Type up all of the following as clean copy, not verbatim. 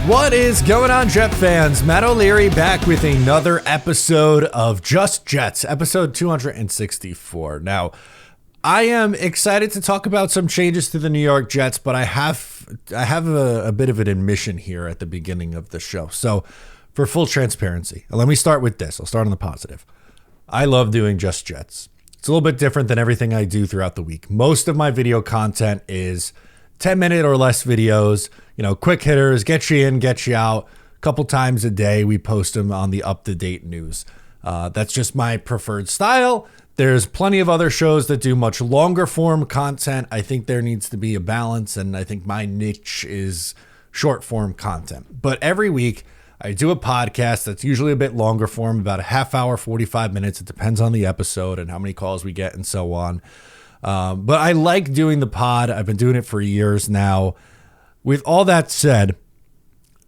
What is going on, Jet fans? Matt O'Leary back with another episode of Just Jets, episode 264. Now, I am excited to talk about some changes to the New York Jets, but I have a bit of an admission here at the beginning of the show. So, for full transparency, let me start with this. I'll start on the positive. I love doing Just Jets. It's a little bit different than everything I do throughout the week. Most of my video content is 10-minute or less videos, quick hitters, get you in, get you out. A couple times a day, we post them on the up-to-date news. That's just my preferred style. There's plenty of other shows that do much longer form content. I think there needs to be a balance, and I think my niche is short form content. But every week, I do a podcast that's usually a bit longer form, about a half hour, 45 minutes. It depends on the episode and how many calls we get and so on. But I like doing the pod. I've been doing it for years now. With all that said,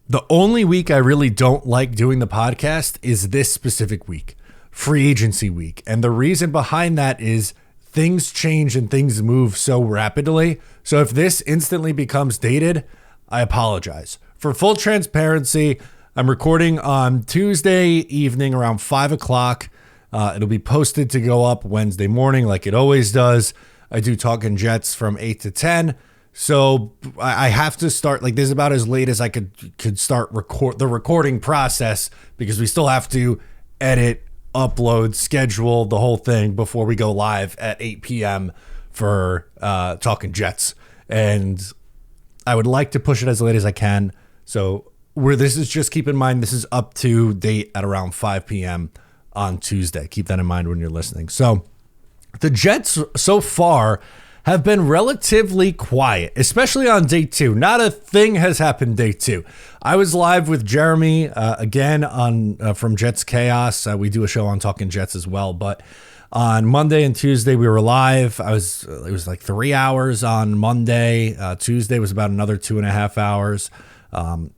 the only week I really don't like doing the podcast is this specific week, free agency week. And the reason behind that is things change and things move so rapidly. So if this instantly becomes dated, I apologize. For full transparency, I'm recording on Tuesday evening around 5 o'clock. It'll be posted to go up Wednesday morning like it always does. I do Talking Jets from 8 to 10. So I have to start, this is about as late as I could start the recording process, because we still have to edit, upload, schedule the whole thing before we go live at 8 p.m. for Talking Jets. And I would like to push it as late as I can. So this is just, keep in mind, this is up to date at around 5 p.m. on Tuesday. Keep that in mind when you're listening. So the Jets so far have been relatively quiet, especially on day two. Not a thing has happened day two. I was live with Jeremy again on from Jets Chaos. We do a show on Talking Jets as well, but on Monday and Tuesday we were live. It was like 3 hours on Monday. Tuesday was about another 2.5 hours.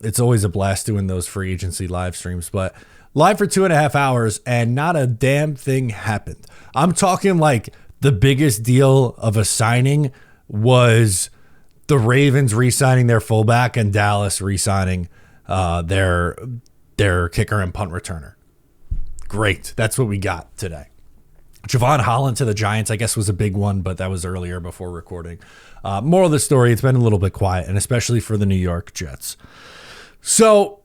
It's always a blast doing those free agency live streams, but live for 2.5 hours and not a damn thing happened. I'm talking like the biggest deal of a signing was the Ravens re-signing their fullback and Dallas re-signing their kicker and punt returner. Great. That's what we got today. Javon Holland to the Giants, I guess, was a big one, but that was earlier before recording. Moral of the story, it's been a little bit quiet, and especially for the New York Jets. So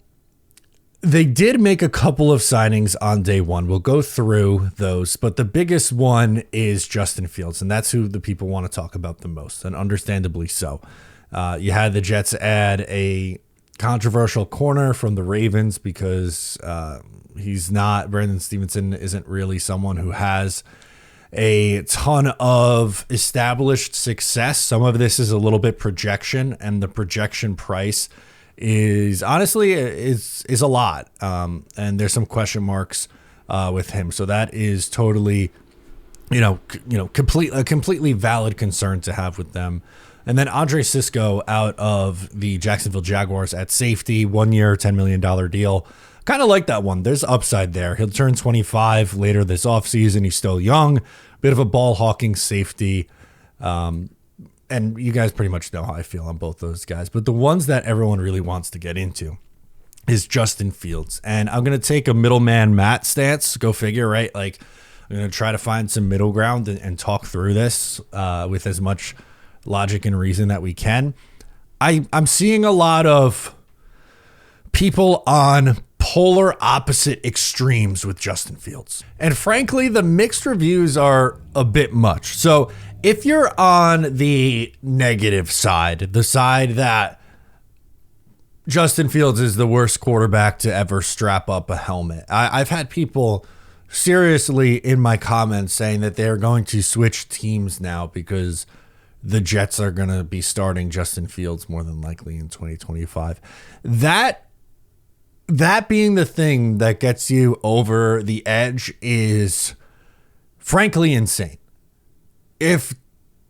they did make a couple of signings on day one. We'll go through those, but the biggest one is Justin Fields, and that's who the people want to talk about the most, and understandably so. You had the Jets add a controversial corner from the Ravens because Brandon Stevenson isn't really someone who has a ton of established success. Some of this is a little bit projection, and the projection price is honestly is a lot, and there's some question marks with him. So that is totally, a completely valid concern to have with them. And then Andre Cisco out of the Jacksonville Jaguars at safety, 1 year, $10 million deal. Kind of like that one. There's upside there. He'll turn 25 later this offseason. He's still young, bit of a ball hawking safety. And you guys pretty much know how I feel on both those guys. But the ones that everyone really wants to get into is Justin Fields. And I'm going to take a middleman Matt stance. Go figure, right? I'm going to try to find some middle ground and talk through this with as much logic and reason that we can. I'm seeing a lot of people on polar opposite extremes with Justin Fields. And frankly, the mixed reviews are a bit much. So if you're on the negative side, the side that Justin Fields is the worst quarterback to ever strap up a helmet, I've had people seriously in my comments saying that they're going to switch teams now because the Jets are going to be starting Justin Fields more than likely in 2025. That being the thing that gets you over the edge is frankly insane. If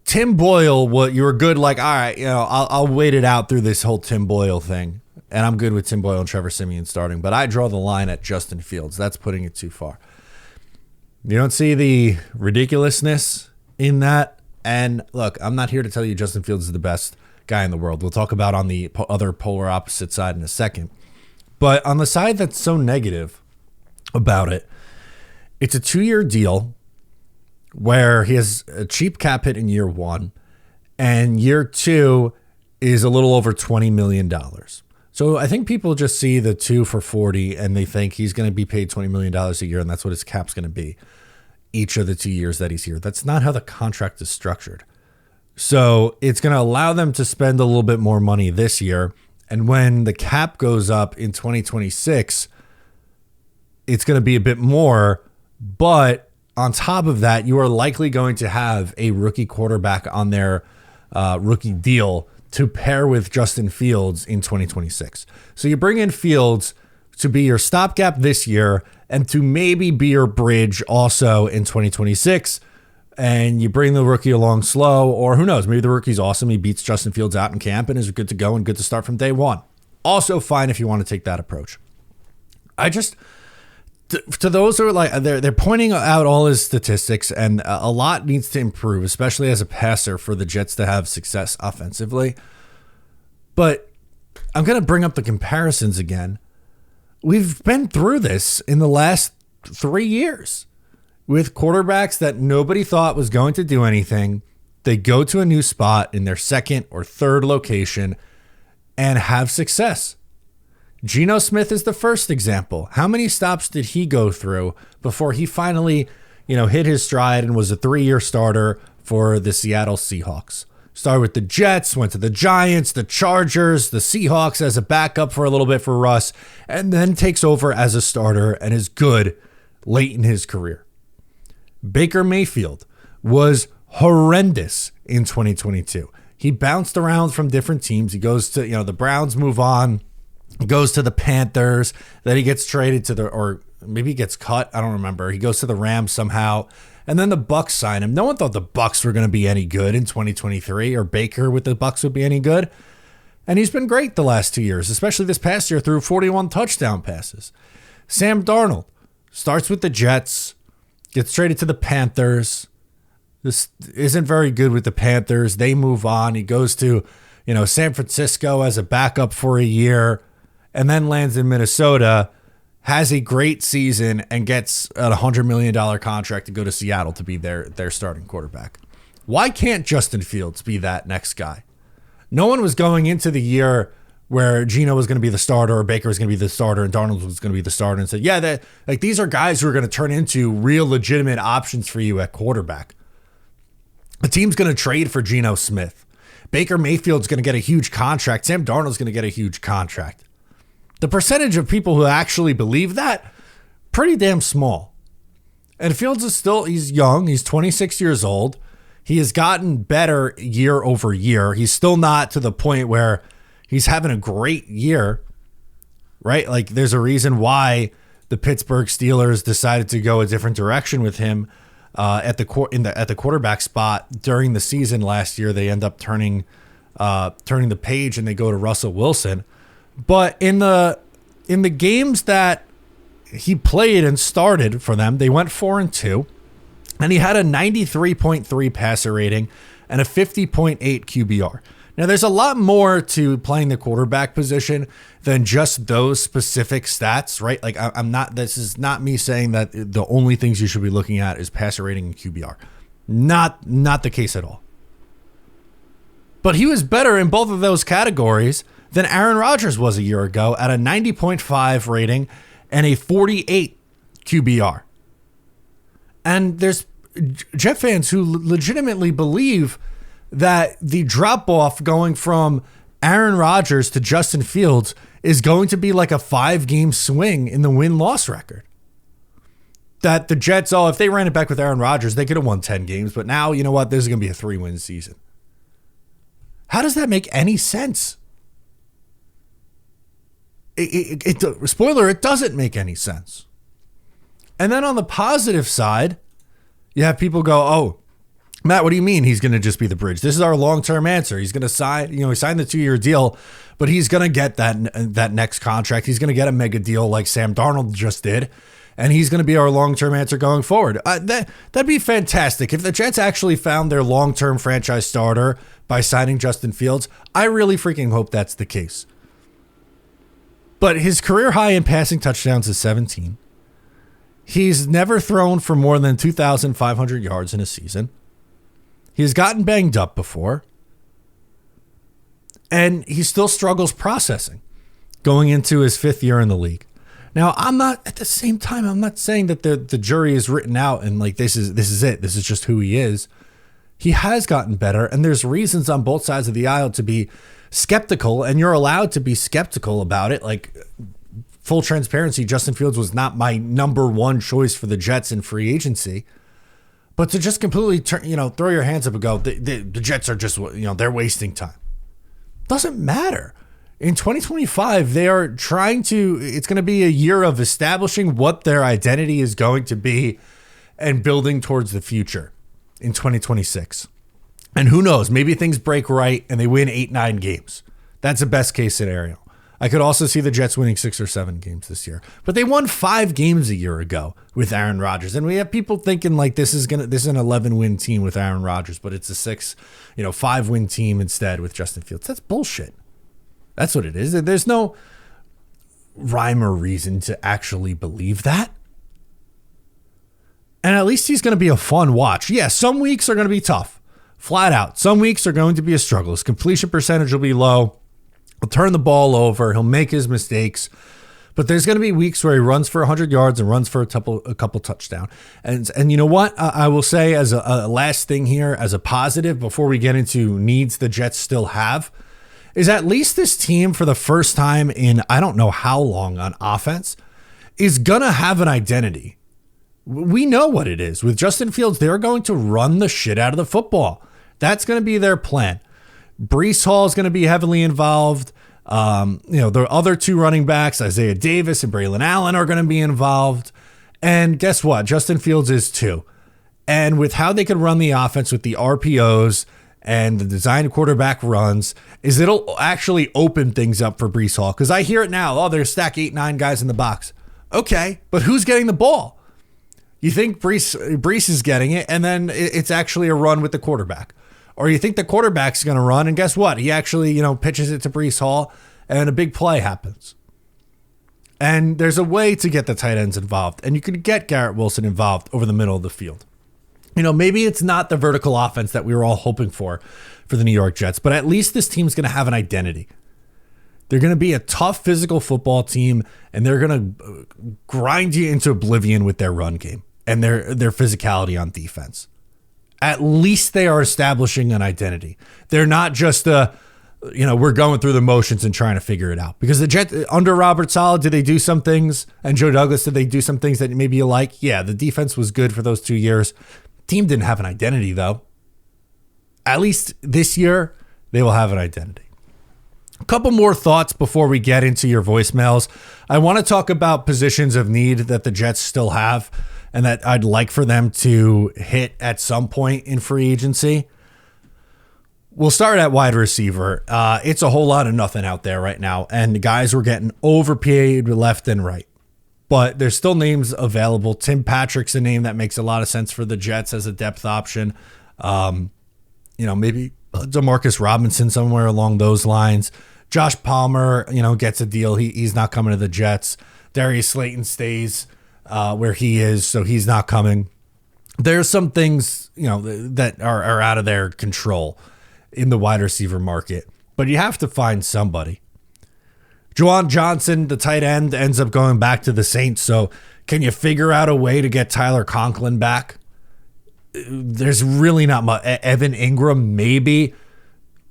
Tim Boyle, you were good, all right, I'll wait it out through this whole Tim Boyle thing, and I'm good with Tim Boyle and Trevor Siemian starting, but I draw the line at Justin Fields. That's putting it too far. You don't see the ridiculousness in that. And look, I'm not here to tell you Justin Fields is the best guy in the world. We'll talk about on the other polar opposite side in a second. But on the side that's so negative about it, it's a 2-year deal where he has a cheap cap hit in year 1, and year 2 is a little over $20 million. So I think people just see the 2 for 40 and they think he's going to be paid $20 million a year, and that's what his cap's going to be each of the 2 years that he's here. That's not how the contract is structured. So it's going to allow them to spend a little bit more money this year. And when the cap goes up in 2026, it's going to be a bit more. But on top of that, you are likely going to have a rookie quarterback on their rookie deal to pair with Justin Fields in 2026. So you bring in Fields to be your stopgap this year and to maybe be your bridge also in 2026. And you bring the rookie along slow, or who knows, maybe the rookie's awesome. He beats Justin Fields out in camp and is good to go and good to start from day one. Also fine if you want to take that approach. To those who are like, they're pointing out all his statistics, and a lot needs to improve, especially as a passer, for the Jets to have success offensively. But I'm going to bring up the comparisons again. We've been through this in the last 3 years with quarterbacks that nobody thought was going to do anything. They go to a new spot in their second or third location and have success. Geno Smith is the first example. How many stops did he go through before he finally, hit his stride and was a 3-year starter for the Seattle Seahawks? Started with the Jets, went to the Giants, the Chargers, the Seahawks as a backup for a little bit for Russ, and then takes over as a starter and is good late in his career. Baker Mayfield was horrendous in 2022. He bounced around from different teams. He goes to, the Browns move on. He goes to the Panthers. Then he gets traded to or maybe he gets cut. I don't remember. He goes to the Rams somehow. And then the Bucs sign him. No one thought the Bucs were going to be any good in 2023, or Baker with the Bucs would be any good. And he's been great the last 2 years, especially this past year, through 41 touchdown passes. Sam Darnold starts with the Jets, gets traded to the Panthers. This isn't very good with the Panthers. They move on. He goes to, San Francisco as a backup for a year, and then lands in Minnesota, has a great season, and gets a $100 million contract to go to Seattle to be their starting quarterback. Why can't Justin Fields be that next guy? No one was going into the year where Geno was going to be the starter, or Baker was going to be the starter, and Darnold was going to be the starter, and said, yeah, these are guys who are going to turn into real legitimate options for you at quarterback. The team's going to trade for Geno Smith. Baker Mayfield's going to get a huge contract. Sam Darnold's going to get a huge contract. The percentage of people who actually believe that, pretty damn small. And Fields is he's young. He's 26 years old. He has gotten better year over year. He's still not to the point where he's having a great year, right? Like, there's a reason why the Pittsburgh Steelers decided to go a different direction with him at the quarterback spot during the season last year. They end up turning the page and they go to Russell Wilson. But in the games that he played and started for them, they went 4-2, and he had a 93.3 passer rating and a 50.8 QBR. Now, there's a lot more to playing the quarterback position than just those specific stats, right? Like, this is not me saying that the only things you should be looking at is passer rating and QBR. Not the case at all. But he was better in both of those categories than Aaron Rodgers was a year ago at a 90.5 rating and a 48 QBR. And there's Jet fans who legitimately believe that the drop-off going from Aaron Rodgers to Justin Fields is going to be like a 5-game swing in the win-loss record. That the Jets, if they ran it back with Aaron Rodgers, they could have won 10 games. But now, you know what? This is going to be a 3-win season. How does that make any sense? Spoiler, it doesn't make any sense. And then on the positive side, you have people go, oh, Matt, what do you mean he's going to just be the bridge? This is our long-term answer. He's going to sign, he signed the 2-year deal, but he's going to get that next contract. He's going to get a mega deal like Sam Darnold just did. and he's going to be our long-term answer going forward. That'd be fantastic. If the Jets actually found their long-term franchise starter by signing Justin Fields, I really freaking hope that's the case. But his career high in passing touchdowns is 17. He's never thrown for more than 2,500 yards in a season. He's gotten banged up before. And he still struggles processing going into his 5th year in the league. Now, I'm not saying that the jury is written out and like this is it. This is just who he is. He has gotten better, and there's reasons on both sides of the aisle to be skeptical, and you're allowed to be skeptical about it. Like, full transparency, Justin Fields was not my number one choice for the Jets in free agency. But to just completely throw your hands up and go, the Jets are just, they're wasting time. Doesn't matter. In 2025, they are it's going to be a year of establishing what their identity is going to be and building towards the future in 2026. And who knows, maybe things break right and they win 8-9 games. That's a best case scenario. I could also see the Jets winning 6 or 7 games this year, but they won 5 games a year ago with Aaron Rodgers. And we have people thinking like this is an 11-win team with Aaron Rodgers, but it's a 5-win team instead with Justin Fields. That's bullshit. That's what it is. There's no rhyme or reason to actually believe that. And at least he's going to be a fun watch. Yeah, some weeks are going to be tough. Flat out. Some weeks are going to be a struggle. His completion percentage will be low. He'll turn the ball over. He'll make his mistakes. But there's going to be weeks where he runs for 100 yards and runs for a couple touchdowns. And you know what? I will say as a last thing here, as a positive, before we get into needs the Jets still have, is at least this team for the first time in I don't know how long on offense is going to have an identity. We know what it is. With Justin Fields, they're going to run the shit out of the football. That's going to be their plan. Breece Hall is going to be heavily involved. The other 2 running backs, Isaiah Davis and Braylon Allen, are going to be involved. And guess what? Justin Fields is too. And with how they can run the offense with the RPOs and the design quarterback runs, is it'll actually open things up for Breece Hall. Because I hear it now. Oh, they're stacked 8-9 guys in the box. Okay, but who's getting the ball? You think Breece is getting it, and then it's actually a run with the quarterback. Or you think the quarterback's going to run, and guess what? He actually, pitches it to Breece Hall, and a big play happens. And there's a way to get the tight ends involved, and you could get Garrett Wilson involved over the middle of the field. Maybe it's not the vertical offense that we were all hoping for the New York Jets, but at least this team's going to have an identity. They're going to be a tough physical football team, and they're going to grind you into oblivion with their run game and their physicality on defense. At least they are establishing an identity. They're not just we're going through the motions and trying to figure it out. Because the Jets, under Robert Saleh, did they do some things? And Joe Douglas, did they do some things that maybe you like? Yeah, the defense was good for those 2 years. Team didn't have an identity, though. At least this year, they will have an identity. A couple more thoughts before we get into your voicemails. I want to talk about positions of need that the Jets still have and that I'd like for them to hit at some point in free agency. We'll start at wide receiver. It's a whole lot of nothing out there right now, and guys were getting overpaid left and right. But there's still names available. Tim Patrick's a name that makes a lot of sense for the Jets as a depth option. Maybe Demarcus Robinson somewhere along those lines. Josh Palmer, gets a deal. He's not coming to the Jets. Darius Slayton stays where he is, so he's not coming. There's some things, that are out of their control in the wide receiver market, but you have to find somebody. Juwan Johnson, the tight end, ends up going back to the Saints. So can you figure out a way to get Tyler Conklin back? There's really not much. Evan Ingram, maybe.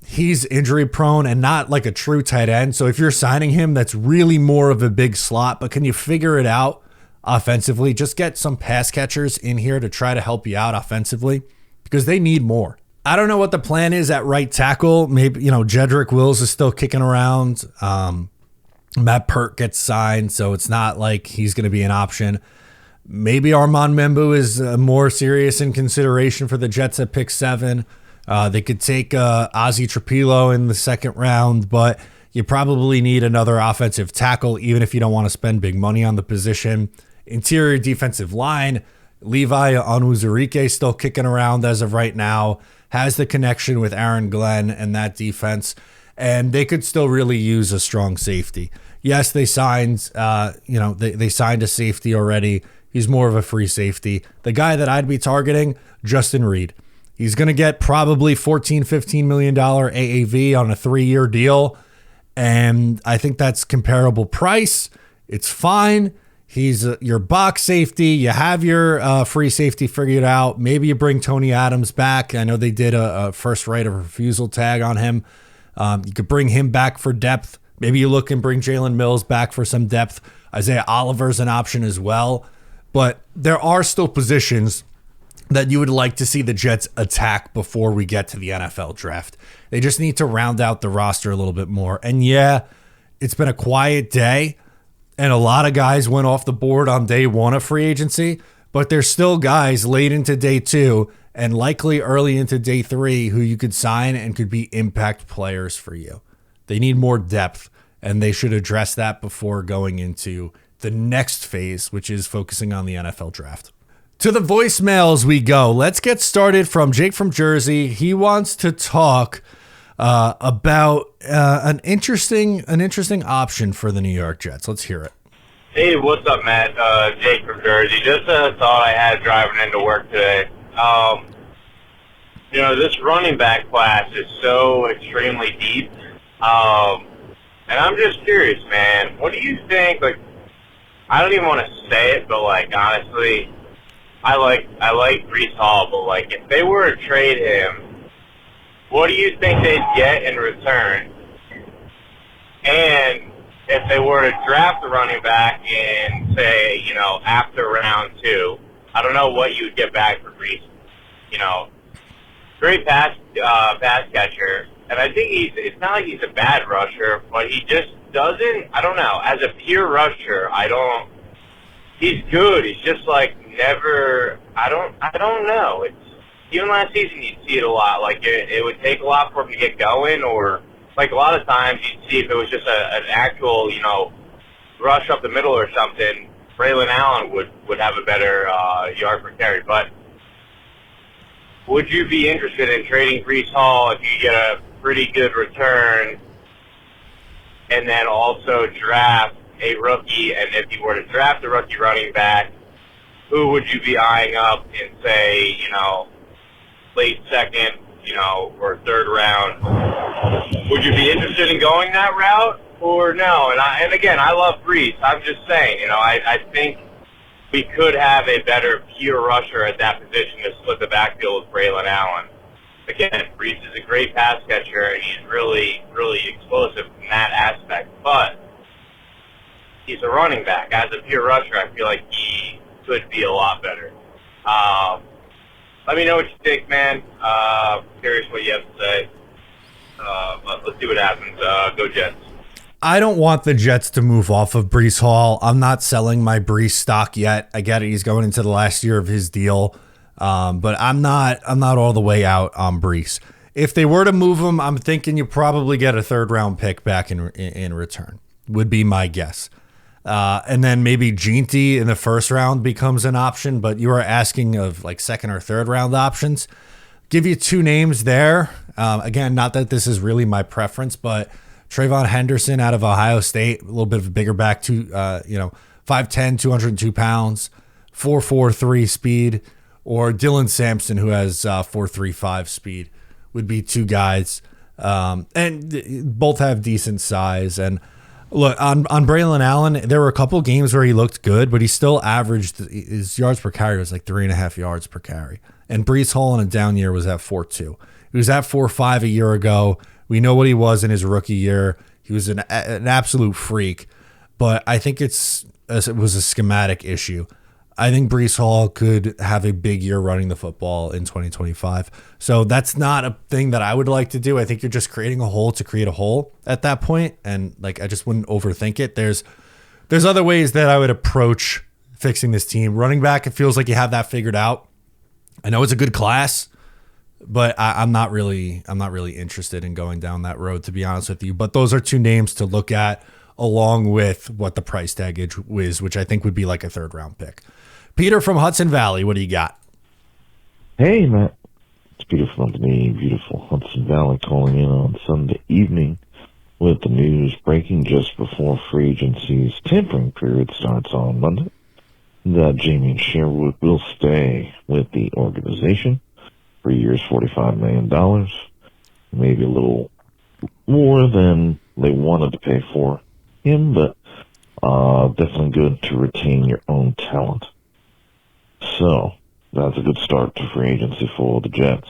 He's injury prone and not like a true tight end. So if you're signing him, that's really more of a big slot. But can you figure it out offensively? Just get some pass catchers in here to try to help you out offensively because they need more. I don't know what the plan is at right tackle. Maybe, Jedrick Wills is still kicking around. Matt Pert gets signed, so it's not like he's going to be an option. Maybe Armand Membu is more serious in consideration for the Jets at pick 7. They could take Ozzie Trapilo in the second round, but you probably need another offensive tackle, even if you don't want to spend big money on the position. Interior defensive line, Levi Onwuzurike still kicking around as of right now, has the connection with Aaron Glenn and that defense, and they could still really use a strong safety. Yes, they signed, they signed a safety already. He's more of a free safety. The guy that I'd be targeting, Justin Reed. He's going to get probably $14-15 million AAV on a 3-year deal, and I think that's comparable price. It's fine. He's your box safety. You have your free safety figured out. Maybe you bring Tony Adams back. I know they did a first right of refusal tag on him. You could bring him back for depth. Maybe you look and bring Jalen Mills back for some depth. Isaiah Oliver's an option as well. But there are still positions that you would like to see the Jets attack before we get to the NFL draft. They just need to round out the roster a little bit more. And yeah, it's been a quiet day, and a lot of guys went off the board on day 1 of free agency, but there's still guys late into day 2 and likely early into day 3 who you could sign and could be impact players for you. They need more depth, and they should address that before going into the next phase, which is focusing on the NFL draft. To the voicemails we go. Let's get started from Jake from Jersey. He wants to talk about an interesting option for the New York Jets. Let's hear it. Hey, what's up, Matt? Jake from Jersey. Just a thought I had driving into work today. This running back class is so extremely deep. And I'm just curious, man. What do you think? Like, I don't even want to say it, but honestly, I like Breece Hall. But if they were to trade him, what do you think they'd get in return? And if they were to draft the running back in, say, after round 2, I don't know what you would get back for Breece. Great pass catcher. And I think it's not like he's a bad rusher, but he just doesn't, I don't know, as a pure rusher, he's good. He's just never, I don't know. Even last season you'd see it a lot. It would take a lot for him to get going, or a lot of times you'd see if it was just an actual, rush up the middle or something, Braylon Allen would have a better yard per carry. But would you be interested in trading Breece Hall if you get a pretty good return, and then also draft a rookie? And if you were to draft a rookie running back, who would you be eyeing up in, say, late second, or third round? Would you be interested in going that route or no? And again, I love Breece. I'm just saying, I think we could have a better pure rusher at that position to split the backfield with Braylon Allen. Again, Breece is a great pass catcher, and he's really, really explosive in that aspect. But he's a running back. As a pure rusher, I feel like he could be a lot better. Let me know what you think, man. Curious what you have to say. Let's see what happens. Go Jets. I don't want the Jets to move off of Breece Hall. I'm not selling my Breece stock yet. I get it. He's going into the last year of his deal. But I'm not all the way out on Breece. If they were to move him, I'm thinking you probably get a 3rd round pick back in return, would be my guess. And then maybe Ginty in the 1st round becomes an option, but you are asking of 2nd or 3rd round options. Give you 2 names there. Again, not that this is really my preference, but Trayvon Henderson out of Ohio State, a little bit of a bigger back, 5'10", 202 pounds, 4.43 speed, or Dylan Sampson, who has 4.35 speed, would be 2 guys. And both have decent size. And look, on Braylon Allen, there were a couple games where he looked good, but he still averaged, his yards per carry was 3.5 yards per carry. And Breece Hall in a down year was at 4.2. He was at 4.5 a year ago. We know what he was in his rookie year. He was an absolute freak. But I think it was a schematic issue. I think Breece Hall could have a big year running the football in 2025. So that's not a thing that I would like to do. I think you're just creating a hole to create a hole at that point. And I just wouldn't overthink it. There's other ways that I would approach fixing this team. Running back, it feels like you have that figured out. I know it's a good class, but I'm not really interested in going down that road, to be honest with you. But those are 2 names to look at. along with what the price tag is, which I think would be like a third-round pick. Peter from Hudson Valley, what do you got? Hey, Matt. It's Peter from the beautiful Hudson Valley calling in on Sunday evening with the news breaking just before free agency's tampering period starts on Monday that Jamie Sherwood will stay with the organization for years, $45 million, maybe a little more than they wanted to pay for him, but definitely good to retain your own talent. So that's a good start to free agency for the Jets.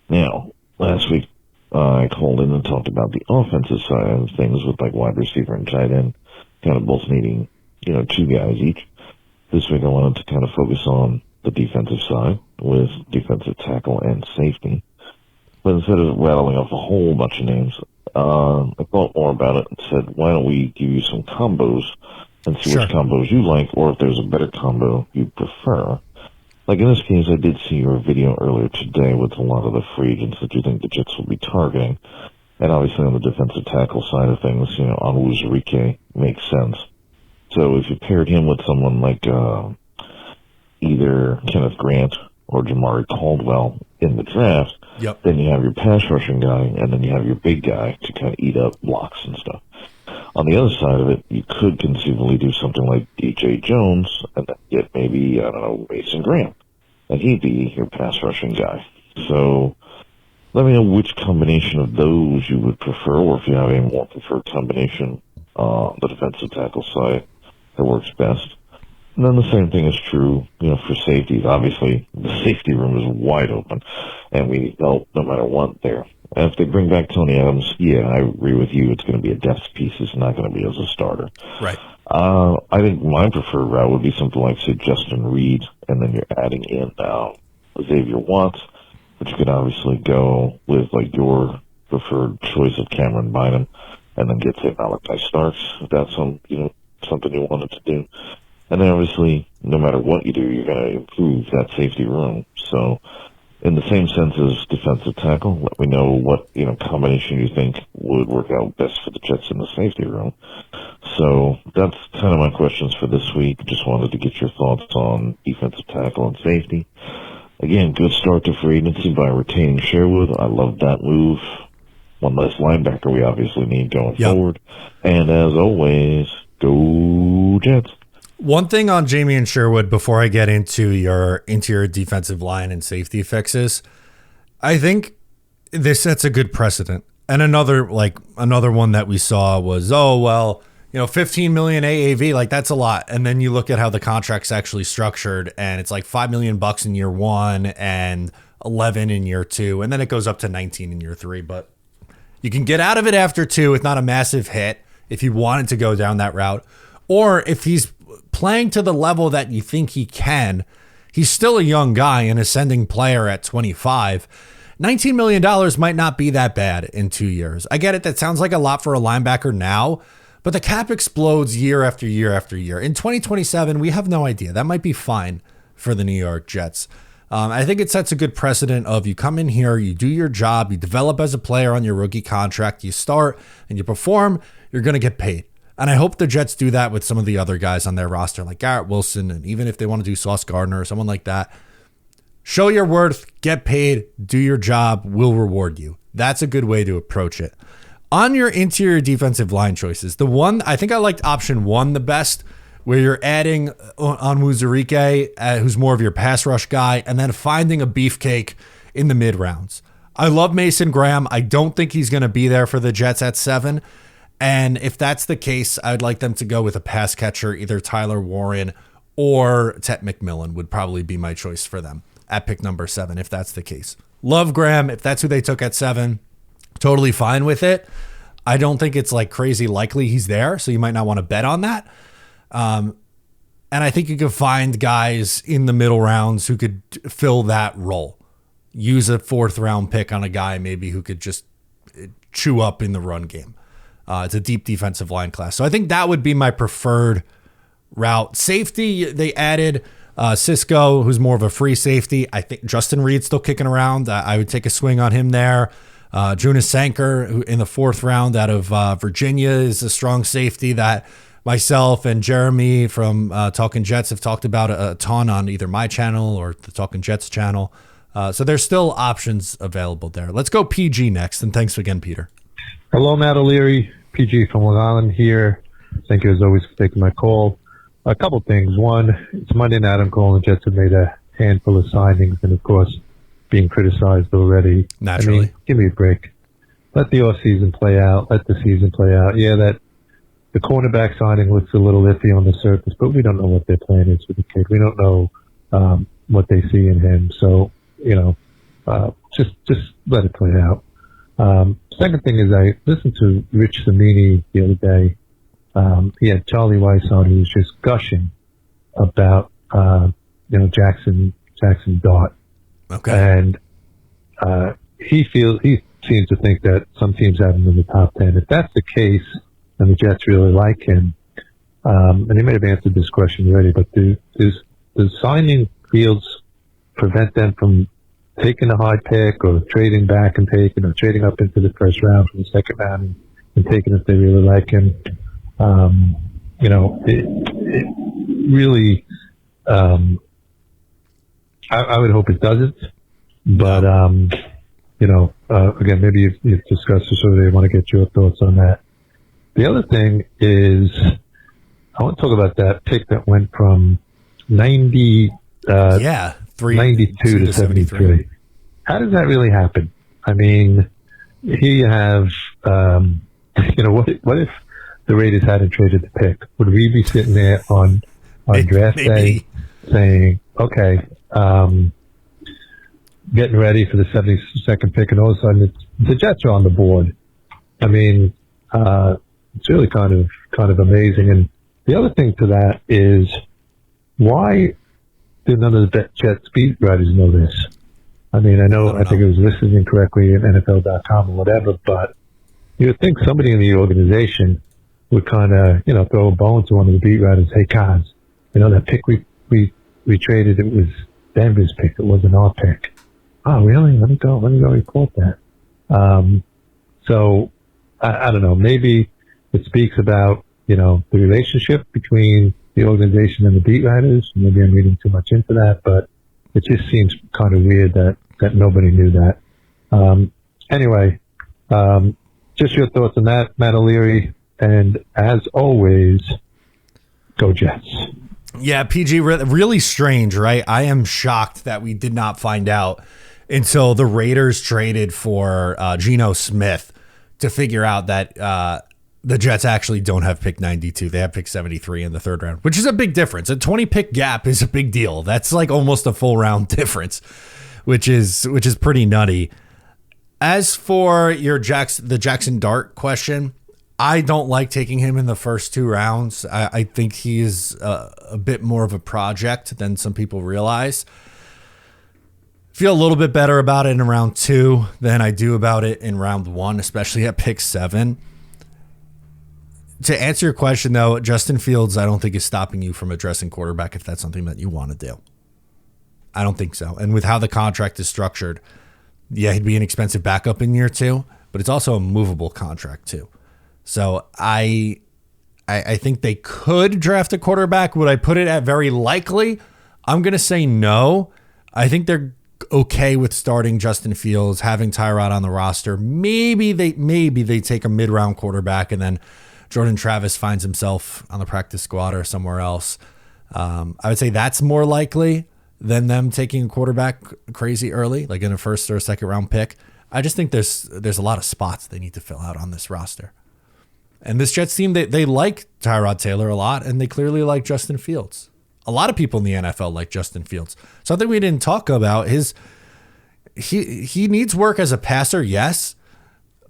Now, last week I called in and talked about the offensive side of things with like wide receiver and tight end, kind of both needing, two guys each. This week I wanted to kind of focus on the defensive side with defensive tackle and safety. But instead of rattling off a whole bunch of names, I thought more about it and said, why don't we give you some combos and see which combos you like, or if there's a better combo you prefer. Like in this case, I did see your video earlier today with a lot of the free agents that you think the Jets will be targeting. And obviously on the defensive tackle side of things, Onwuzurike makes sense. So if you paired him with someone like either Kenneth Grant or Jamari Caldwell in the draft, then you have your pass rushing guy, and then you have your big guy to kind of eat up blocks and stuff. On the other side of it, you could conceivably do something like DJ Jones and then get maybe, Mason Graham, and he'd be your pass rushing guy. So let me know which combination of those you would prefer, or if you have a more preferred combination on the defensive tackle side that works best. And then the same thing is true, for safeties. Obviously, the safety room is wide open, and we need help no matter what there. And if they bring back Tony Adams, yeah, I agree with you. It's going to be a depth piece. It's not going to be as a starter. Right. I think my preferred route would be something like, say, Justin Reed, and then you're adding in Xavier Watts, but you could obviously go with, like, your preferred choice of Cameron Bynum, and then get, say, Malachi Starks, if that's something you wanted to do. And then, obviously, no matter what you do, you're going to improve that safety room. So, in the same sense as defensive tackle, let me know what, combination you think would work out best for the Jets in the safety room. So, that's kind of my questions for this week. Just wanted to get your thoughts on defensive tackle and safety. Again, good start to free agency by retaining Sherwood. I love that move. One less linebacker we obviously need going forward. And as always, go Jets. One thing on Jamie and Sherwood before I get into your interior defensive line and safety fixes, I think this sets a good precedent. And another one that we saw was, 15 million AAV, like that's a lot. And then you look at how the contract's actually structured, and it's like $5 million in year one and 11 in year two, and then it goes up to 19 in year three. But you can get out of it after two with not a massive hit if you wanted to go down that route, or if he's playing to the level that you think he can. He's still a young guy, an ascending player at 25. $19 million might not be that bad in 2 years. I get it. That sounds like a lot for a linebacker now, but the cap explodes year after year after year. In 2027, we have no idea. That might be fine for the New York Jets. I think it sets a good precedent of you come in here, you do your job, you develop as a player on your rookie contract, you start and you perform, you're going to get paid. And I hope the Jets do that with some of the other guys on their roster, like Garrett Wilson, and even if they want to do Sauce Gardner or someone like that. Show your worth, get paid, do your job, we'll reward you. That's a good way to approach it. On your interior defensive line choices, the one, I think I liked option one the best, where you're adding Onwuzurike, who's more of your pass rush guy, and then finding a beefcake in the mid rounds. I love Mason Graham. I don't think he's going to be there for the Jets at 7. And if that's the case, I'd like them to go with a pass catcher, either Tyler Warren or Tet McMillan would probably be my choice for them at pick number 7, if that's the case. Love Graham. If that's who they took at 7, totally fine with it. I don't think it's like crazy likely he's there, so you might not want to bet on that. And I think you could find guys in the middle rounds who could fill that role. Use a 4th round pick on a guy maybe who could just chew up in the run game. It's a deep defensive line class. So I think that would be my preferred route. Safety, they added Cisco, who's more of a free safety. I think Justin Reed's still kicking around. I would take a swing on him there. Jonas Sanker, who in the 4th round out of Virginia, is a strong safety that myself and Jeremy from Talking Jets have talked about a ton on either my channel or the Talking Jets channel. So there's still options available there. Let's go PG next, and thanks again, Peter. Hello, Matt O'Leary, PG from Long Island here. Thank you as always for taking my call. A couple things. One, it's Monday night. I'm calling. The Jets have made a handful of signings, and of course, being criticized already. Naturally. I mean, give me a break. Let the off season play out. Let the season play out. Yeah, that the cornerback signing looks a little iffy on the surface, but we don't know what their plan is with the kid. We don't know what they see in him. So, just let it play out. Second thing is I listened to Rich Samini the other day. He had Charlie Weiss on. He was just gushing about, Jackson Dart. Okay. And he seems to think that some teams have him in the top 10. If that's the case, and the Jets really like him, and he may have answered this question already, but does signing Fields prevent them from taking a high pick or trading back and taking or trading up into the first round from the second round and taking if they really like him? It really, I would hope it doesn't, but, again, maybe you've discussed this already. I want to get your thoughts on that. The other thing is, I want to talk about that pick that went from 92 to 73. How does that really happen? I mean, here you have, what if the Raiders hadn't traded the pick? Would we be sitting there on draft day saying, okay, getting ready for the 72nd pick, and all of a sudden the Jets are on the board? I mean, it's really kind of amazing. And the other thing to that is, why do none of the Jets beat writers know this? I mean, I think it was listed incorrectly in NFL.com or whatever, but you would think somebody in the organization would kind of, throw a bone to one of the beat writers. Hey, guys, that pick we traded, it was Denver's pick. It wasn't our pick. Oh, really? Let me go report that. So I don't know. Maybe it speaks about, the relationship between the organization and the beat writers. Maybe I'm reading too much into that, but it just seems kind of weird that nobody knew that. Anyway, just your thoughts on that, Matt O'Leary. And as always, go Jets. Yeah, PG, really strange, right? I am shocked that we did not find out until the Raiders traded for Geno Smith to figure out that the Jets actually don't have pick 92. They have pick 73 in the 3rd round, which is a big difference. A 20-pick gap is a big deal. That's like almost a full round difference, which is pretty nutty. As for the Jackson Dart question, I don't like taking him in the first 2 rounds. I think he is a bit more of a project than some people realize. Feel a little bit better about it in round 2 than I do about it in round 1, especially at pick 7. To answer your question, though, Justin Fields, I don't think is stopping you from addressing quarterback if that's something that you want to do. I don't think so. And with how the contract is structured, yeah, he'd be an expensive backup in year 2, but it's also a movable contract too. So I think they could draft a quarterback. Would I put it at very likely? I'm going to say no. I think they're okay with starting Justin Fields, having Tyrod on the roster. Maybe they take a mid-round quarterback and then Jordan Travis finds himself on the practice squad or somewhere else. I would say that's more likely than them taking a quarterback crazy early, like in a 1st or a 2nd round pick. I just think there's a lot of spots they need to fill out on this roster. And this Jets team, they like Tyrod Taylor a lot, and they clearly like Justin Fields. A lot of people in the NFL like Justin Fields. Something we didn't talk about is he needs work as a passer, yes,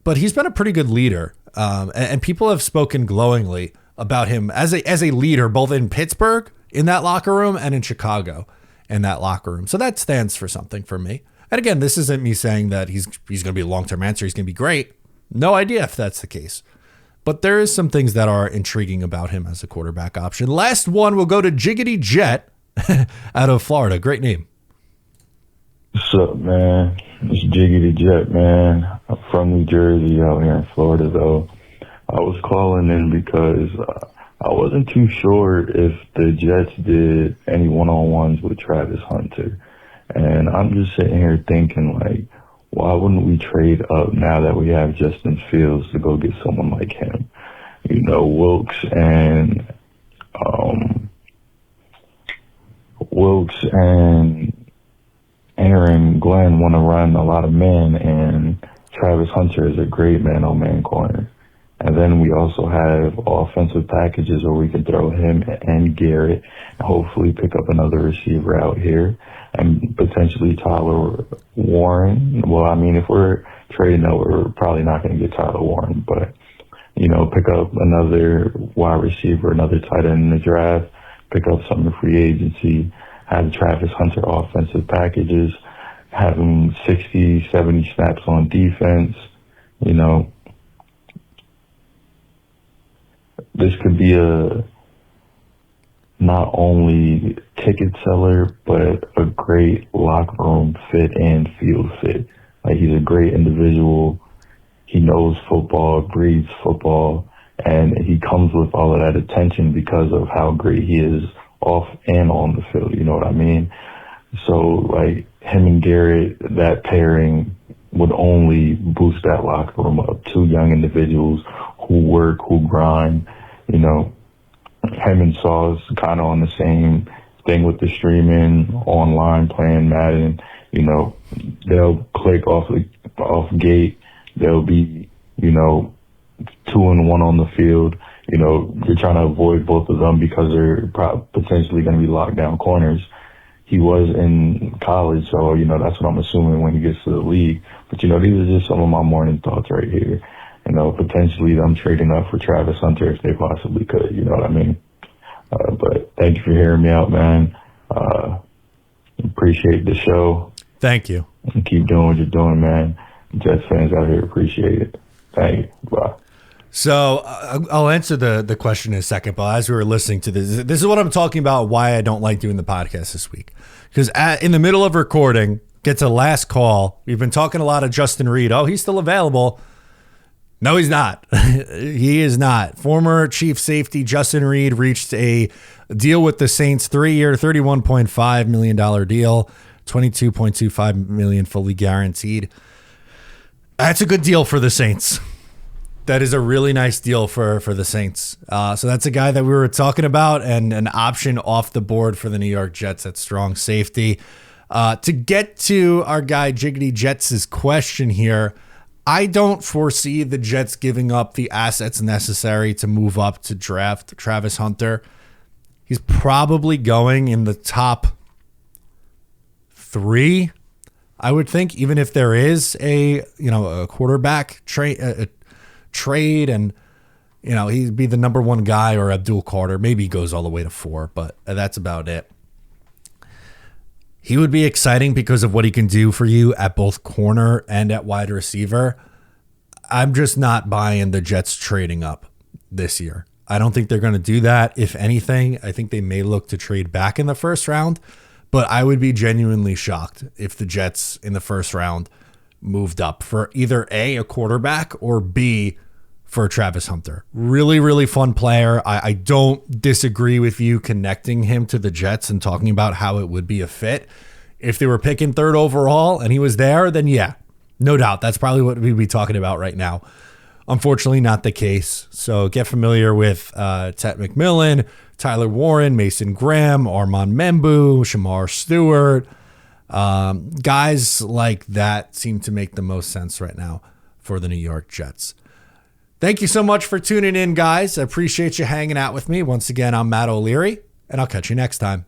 but he's been a pretty good leader. And people have spoken glowingly about him as a leader, both in Pittsburgh in that locker room and in Chicago in that locker room. So that stands for something for me. And again, this isn't me saying that he's going to be a long-term answer. He's going to be great. No idea if that's the case. But there is some things that are intriguing about him as a quarterback option. Last one will go to Jiggity Jet out of Florida. Great name. What's up, man? It's Jiggy the Jet, man. I'm from New Jersey, out here in Florida, though. I was calling in because I wasn't too sure if the Jets did any one-on-ones with Travis Hunter. And I'm just sitting here thinking, like, why wouldn't we trade up now that we have Justin Fields to go get someone like him? You know, um, Wilkes and Aaron Glenn want to run a lot of men, and Travis Hunter is a great man-on-man corner. And then we also have offensive packages where we can throw him and Garrett and hopefully pick up another receiver out here and potentially Tyler Warren. Well, I mean, if we're trading out, we're probably not going to get Tyler Warren, but, you know, pick up another wide receiver, another tight end in the draft, pick up some in free agency, have Travis Hunter offensive packages, have him 60, 70 snaps on defense. You know, this could be a not only ticket seller, but a great locker room fit and field fit. Like, he's a great individual. He knows football, breathes football, and he comes with all of that attention because of how great he is off and on the field. You know what I mean? So, like, him and Garrett, that pairing would only boost that locker room up. Two young individuals who work, who grind. You know, him and Sauce kind of on the same thing with the streaming, online, playing Madden. You know, they'll click off gate. They'll be, you know, 2-1 on the field. You know, you're trying to avoid both of them because they're potentially going to be locked down corners. He was in college, so, you know, that's what I'm assuming when he gets to the league. But, you know, these are just some of my morning thoughts right here. You know, potentially them trading up for Travis Hunter if they possibly could, you know what I mean? But thank you for hearing me out, man. Appreciate the show. Thank you. And keep doing what you're doing, man. Jets fans out here appreciate it. Thank you. Bye. So I'll answer the question in a second, but as we were listening to this is what I'm talking about, why I don't like doing the podcast this week. Because in the middle of recording, get to last call, we've been talking a lot of Justin Reed. Oh, he's still available. No, he's not. He is not. Former chief safety Justin Reed reached a deal with the Saints, 3-year, $31.5 million deal, $22.25 million fully guaranteed. That's a good deal for the Saints. That is a really nice deal for the Saints. So that's a guy that we were talking about and an option off the board for the New York Jets at strong safety. To get to our guy Jiggity Jets' question here, I don't foresee the Jets giving up the assets necessary to move up to draft Travis Hunter. He's probably going in the top 3, I would think, even if there is a quarterback trade and, you know, he'd be the number 1 guy or Abdul Carter. Maybe he goes all the way to 4, but that's about it. He would be exciting because of what he can do for you at both corner and at wide receiver. I'm just not buying the Jets trading up this year. I don't think they're going to do that. If anything, I think they may look to trade back in the first round, but I would be genuinely shocked if the Jets in the first round moved up for either A, quarterback, or B, for Travis Hunter. Really, really fun player. I don't disagree with you connecting him to the Jets and talking about how it would be a fit. If they were picking 3rd overall and he was there, then yeah, no doubt. That's probably what we'd be talking about right now. Unfortunately, not the case. So get familiar with Ted McMillan, Tyler Warren, Mason Graham, Armand Membu, Shamar Stewart. Guys like that seem to make the most sense right now for the New York Jets. Thank you so much for tuning in, guys. I appreciate you hanging out with me. Once again, I'm Matt O'Leary, and I'll catch you next time.